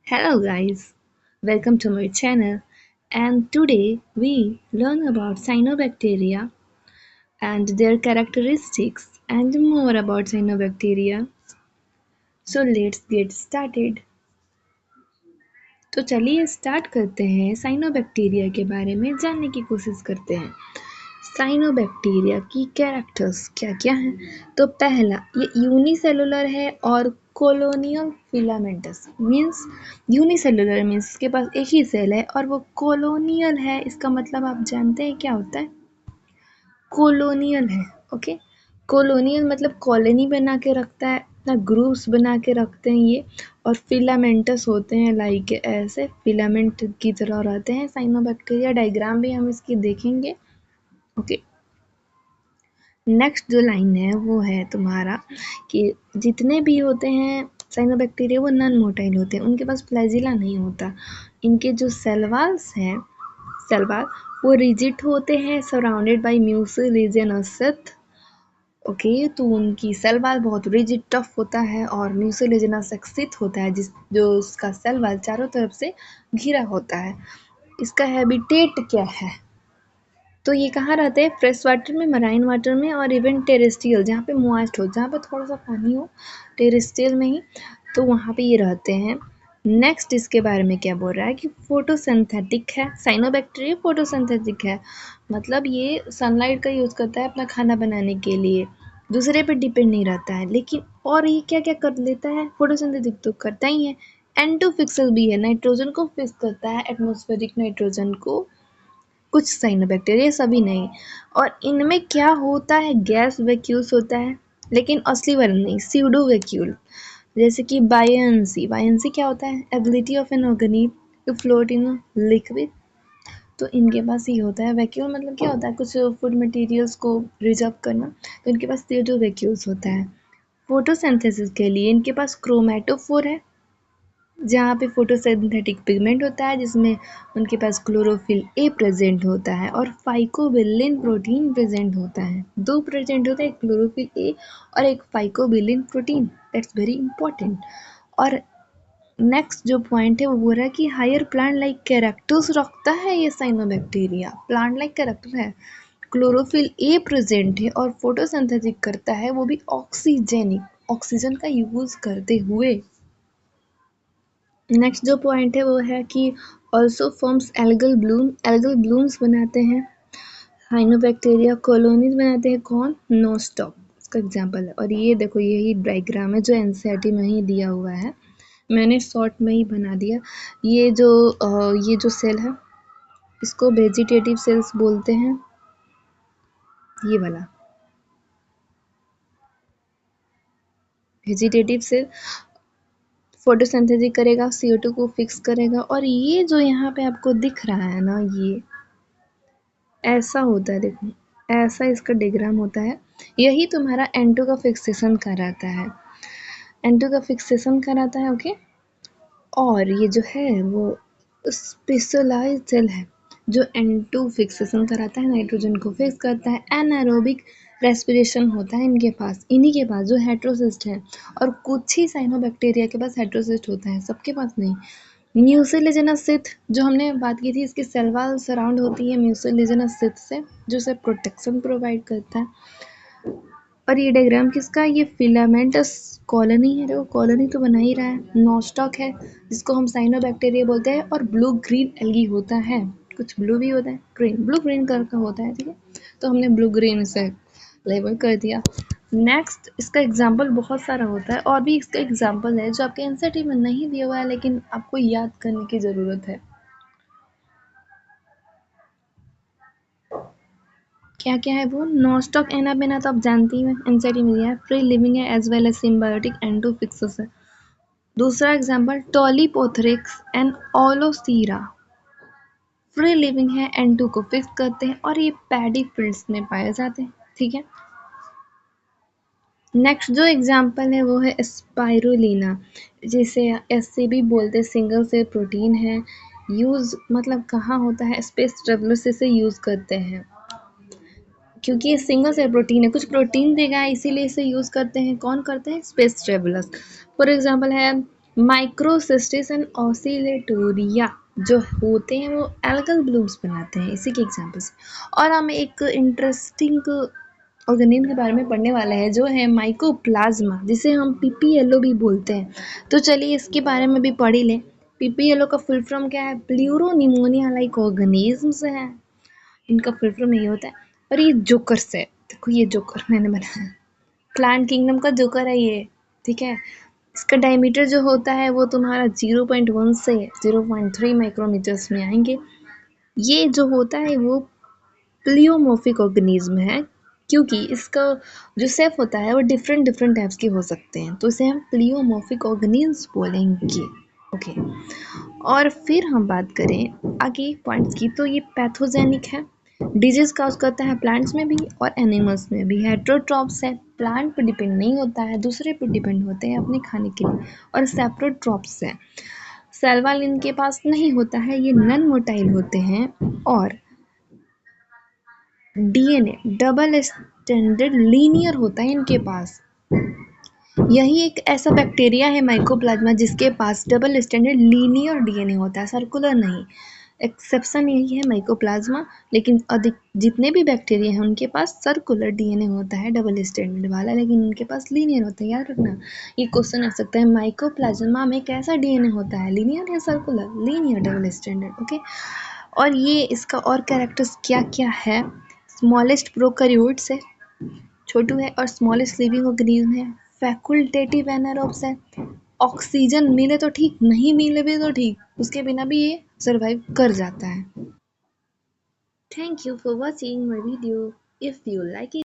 Hello guys, welcome to my channel and today we learn about cyanobacteria and their characteristics and more about cyanobacteria. So let's get started. तो चलिए start करते हैं cyanobacteria के बारे में जानने की कोशिश करते हैं। साइनोबैक्टीरिया की कैरेक्टर्स क्या क्या हैं? तो पहला, ये यूनिसेलुलर है और colonial filamentous means unicellular means इसके पास एक ही सेल है और वो कॉलोनियल है। इसका मतलब आप जानते हैं क्या होता है? कॉलोनियल है। ओके, कॉलोनियल मतलब कॉलोनी बना के रखता है, अपना ग्रुप्स बना के रखते हैं ये। और फिलामेंटस होते हैं लाइक ऐसे फिलामेंट की तरह रहते हैं साइनोबैक्टीरिया। डायग्राम भी हम इसकी देखेंगे। ओके, नेक्स्ट जो लाइन है वो है तुम्हारा कि जितने भी होते हैं साइनोबैक्टीरिया वो नॉन मोटाइल होते हैं, उनके पास फ्लैजिला नहीं होता। इनके जो सेल वॉल्स हैं, सेल वॉल वो रिजिड होते हैं, सराउंडेड बाय म्यूसिलेजेनस। ओके, तो उनकी सेल वॉल बहुत रिजिड टफ होता है और म्यूसिलेजेनस एक्सित होता है जो उसका सेल वॉल चारों तरफ से घिरा होता है। इसका हैबिटेट क्या है? तो ये कहाँ रहते हैं? फ्रेश वाटर में, मराइन वाटर में और इवन टेरेस्ट्रियल जहाँ पे मॉइस्ट हो, जहाँ पे थोड़ा सा पानी हो, टेरेस्ट्रियल में ही, तो वहाँ पे ये रहते हैं। नेक्स्ट इसके बारे में क्या बोल रहा है कि फोटोसिंथेटिक है। साइनोबैक्टीरिया फोटोसिंथेटिक है, मतलब ये सनलाइट का यूज़ करता है अपना खाना बनाने के लिए, दूसरे पे डिपेंड नहीं रहता है। लेकिन और ये क्या क्या कर लेता है? फोटोसिंथेटिक तो करता ही है, एंडोफिक्सल भी है, नाइट्रोजन को फिक्स करता है, एटमॉस्फेरिक नाइट्रोजन को। कुछ साइनोबैक्टीरिया, सभी नहीं। और इनमें क्या होता है? गैस वैक्यूल्स होता है, लेकिन असली वाला नहीं, स्यूडो वैक्यूल। जैसे कि बायंसी। बायंसी क्या होता है? Ability of an organism to float in liquid. तो इनके पास ये होता है। वैक्यूल मतलब क्या होता है? कुछ फूड मटेरियल्स को रिजर्व करना, तो इनके पास स्यूडो वैक्यूल्स होता है। फोटोसिंथेसिस के लिए इनके पास क्रोमैटोफोर है, जहाँ पे फोटोसिंथेटिक पिगमेंट होता है, जिसमें उनके पास क्लोरोफिल ए प्रेजेंट होता है और फाइकोबिलिन प्रोटीन प्रेजेंट होता है। दो प्रेजेंट होता है, एक क्लोरोफिल ए और एक phycobilin protein. That's very important. और नेक्स्ट जो पॉइंट है वो बोल रहा है कि हायर प्लांट लाइक कैरेक्टर्स रखता है ये साइनोबैक्टीरिया। प्लांट लाइक कैरेक्टर है, क्लोरोफिल ए प्रेजेंट है और फोटोसिंथेटिक करता है, वो भी ऑक्सीजेनिक, ऑक्सीजन का यूज करते हुए। नेक्स्ट जो पॉइंट है वो है कि also forms algal bloom, algal blooms बनाते हैं। साइनोबैक्टीरिया कॉलोनीज बनाते हैं। कौन? नोस्टॉक इसका एग्जांपल है। और ये देखो, यही डायग्राम है जो एनसीईआरटी में ही दिया हुआ है, मैंने शॉर्ट में ही बना दिया। ये जो सेल है इसको वेजिटेटिव सेल्स बोलते हैं, ये वाला वेजिटेटिव सेल। फोटोसिंथेसिस करेगा, CO2 को फिक्स करेगा। और ये जो यहाँ पे आपको दिख रहा है ना, ये ऐसा होता है, देखो ऐसा इसका डायग्राम होता है। यही तुम्हारा N2 का फिक्सेशन कराता है, N2 का फिक्सेशन कराता है। ओके, और ये जो है वो स्पेशलाइज्ड सेल है जो N2 फिक्सेशन कराता है, नाइट्रोजन को फिक्स करता है। एनारोबिक रेस्पिरेशन होता है इनके पास, इन्हीं के पास जो हेट्रोसिस्ट है। और कुछ ही साइनोबैक्टीरिया के पास हेट्रोसिस्ट होता है, सबके पास नहीं। म्यूसिलेजेनस सिथ जो हमने बात की थी, इसकी सेल वॉल सराउंड होती है म्यूसिलेजेनस सिथ से, जो उसे प्रोटेक्शन प्रोवाइड करता है। और ये डायग्राम किसका? ये फिलामेंटस कॉलोनी है। देखो कॉलोनी तो बना ही रहा है। नोस्टॉक है जिसको हम साइनोबैक्टीरिया बोलते हैं। और ब्लू ग्रीन एल्गी होता है, कुछ ब्लू भी होता है, ग्रीन, ब्लू ग्रीन कलर का होता है। ठीक है, तो हमने ब्लू ग्रीन से लेबल कर दिया। नेक्स्ट इसका एग्जाम्पल बहुत सारा होता है, और भी इसका एग्जाम्पल है जो आपके एनसीईआरटी में नहीं दिया हुआ है, लेकिन आपको याद करने की ज़रूरत है। क्या क्या है वो? नॉस्टॉक एनाबेना तो आप जानती हैं, एनसीईआरटी में दिया है। फ्री लिविंग है एज वेल एज सिम्बायोटिक, एंडो फिक्सस है। दूसरा example Tolypothrix and Aulosira, free living है, N2 को फिक्स करते हैं और ये पैडी फील्ड्स में पाए जाते हैं। ठीक है, नेक्स्ट जो एग्जाम्पल है वो है स्पाइरुलिना, जिसे SCB बोलते हैं, सिंगल सेल प्रोटीन है। यूज़ मतलब कहाँ होता है? स्पेस ट्रेवलर्स इसे यूज़ करते हैं, क्योंकि ये सिंगल सेल प्रोटीन है, कुछ प्रोटीन देगा इसीलिए इसे यूज़ करते हैं। कौन करते हैं? Space travellers. फॉर एग्जांपल है माइक्रोसिस्टिस एंड ऑसिलेटोरिया जो होते हैं वो एल्गल ब्लूम्स बनाते हैं, इसी के एग्जाम्पल से। और हम एक इंटरेस्टिंग ऑर्गेनिज्म के बारे में पढ़ने वाले हैं जो है माइकोप्लाज्मा, जिसे हम पीपीएलओ भी बोलते हैं। तो चलिए इसके बारे में भी पढ़ ही लें। पीपीएलओ का फुल फॉर्म क्या है? प्लूरो निमोनिया लाइक ऑर्गेनिजम्स है, इनका फुल फॉर्म यही होता है। और ये जोकर्स है, देखो ये जोकर मैंने बनाया, प्लांट किंगडम का जोकर है ये, ठीक है। इसका डायमीटर जो होता है वो तुम्हारा 0.1 से 0.3 माइक्रोमीटर्स में आएंगे। ये जो होता है वो प्लियोमॉर्फिक ऑर्गेनिज्म है, क्योंकि इसका जो सेफ होता है वो डिफरेंट डिफरेंट टाइप्स के हो सकते हैं, तो इसे हम प्लियोमॉर्फिक ऑर्गेनिज्म बोलेंगे। ओके, और फिर हम बात करें आगे पॉइंट्स की, तो ये पैथोजेनिक है, डिजीज काज करता है प्लांट्स में भी और एनिमल्स में भी। हेट्रोट्रॉप्स है, प्लांट पर डिपेंड नहीं होता है, दूसरे पर डिपेंड होते हैं अपने खाने के लिए। और सेप्रोट्रॉप्स है, सेलवाल इनके पास नहीं होता है, ये नन मोटाइल होते हैं। और डीएनए डबल स्टैंडर्ड लीनियर होता है इनके पास। यही एक ऐसा बैक्टीरिया है माइकोप्लाज्मा जिसके पास डबल स्टैंडर्ड लीनियर डीएनए होता है, सर्कुलर नहीं। एक्सेप्शन यही है माइकोप्लाज्मा, लेकिन अधिक जितने भी बैक्टीरिया हैं उनके पास सर्कुलर डीएनए होता है, डबल स्टैंडर्ड वाला, लेकिन उनके पास लीनियर होता है। याद रखना, ये क्वेश्चन आ सकता है माइकोप्लाज्मा में कैसा डीएनए होता है, लीनियर या circular? Linear double standard. Okay, और ये इसका और कैरेक्टर्स क्या क्या है? स्मॉलेस्ट प्रोकैरियोट्स है, छोटू है, और स्मॉलेस्ट लिविंग ऑर्गेनिज्म है, फैकुल्टेटिव एनारोब्स है, ऑक्सीजन मिले तो ठीक, नहीं मिले भी तो ठीक, उसके बिना भी ये सर्वाइव कर जाता है। Thank you for watching my video. If you like